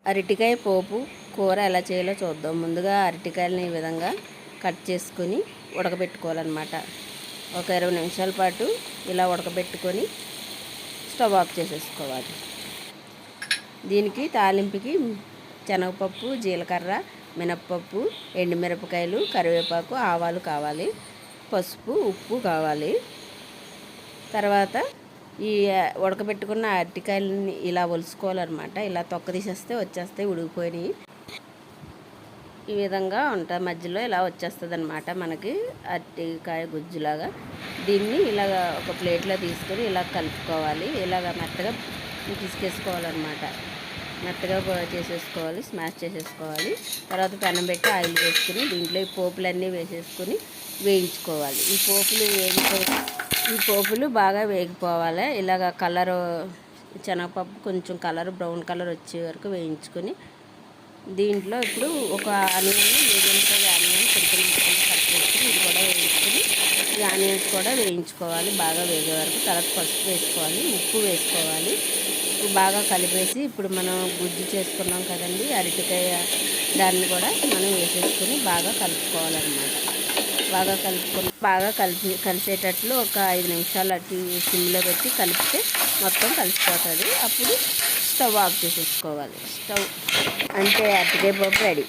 అరటికాయ పోపు కూర ఎలా చేయాలో చూద్దాం. ముందుగా అరటికాయలని ఈ విధంగా కట్ చేసుకుని ఉడకబెట్టుకోవాలన్నమాట. ఒక 20 నిమిషాల పాటు ఇలా ఉడకబెట్టుకొని స్టవ్ ఆఫ్ చేసేసుకోవాలి. దీనికి తాలింపుకి శనగపప్పు, జీలకర్ర, మినప్పప్పు, ఎండుమిరపకాయలు, కరివేపాకు, ఆవాలు కావాలి, పసుపు, ఉప్పు కావాలి. తర్వాత ఈ ఉడకబెట్టుకున్న అరటికాయలని ఇలా ఒలుసుకోవాలన్నమాట. ఇలా తొక్క తీసేస్తే వచ్చేస్తాయి, ఉడికిపోయినాయి. ఈ విధంగా ఉంటుంది, మధ్యలో ఇలా వచ్చేస్తుంది అన్నమాట మనకి అరటికాయ గుజ్జులాగా. దీన్ని ఇలాగ ఒక ప్లేట్లో తీసుకొని ఇలా కలుపుకోవాలి. ఇలాగ మెత్తగా పిసికేసుకోవాలన్నమాట. మెత్తగా చేసేసుకోవాలి, స్మాష్ చేసేసుకోవాలి. తర్వాత పెనం పెట్టి ఆయిల్ వేసుకుని దీంట్లో ఈ పోపులన్నీ వేసేసుకుని వేయించుకోవాలి. ఈ పోపులు బాగా వేగిపోవాలి. ఇలాగ కలరు శనగపప్పు కొంచెం కలర్ బ్రౌన్ కలర్ వచ్చే వరకు వేయించుకొని దీంట్లో ఇప్పుడు ఒక ఆనియన్, మీడియం సైజ్ ఆనియన్ కొంచెం కట్ చేసుకుని ఇది కూడా వేయించుకొని ఈ ఆనియన్స్ కూడా వేయించుకోవాలి బాగా వేగే వరకు. తర్వాత పసుపు వేసుకోవాలి, ఉప్పు వేసుకోవాలి. బాగా కలిపేసి ఇప్పుడు మనం గుజ్జు చేసుకున్నాం కదండి అరటికాయ, దాన్ని కూడా మనం వేసేసుకొని బాగా కలుపుకోవాలన్నమాట. బాగా కలిసేటట్లు ఒక 5 నిమిషాలు అటు సిమ్లో పెట్టి కలిపితే మొత్తం కలిసిపోతుంది. అప్పుడు స్టవ్ ఆఫ్ చేసేసుకోవాలి. అంటే అరటికాయ పప్పు రెడీ.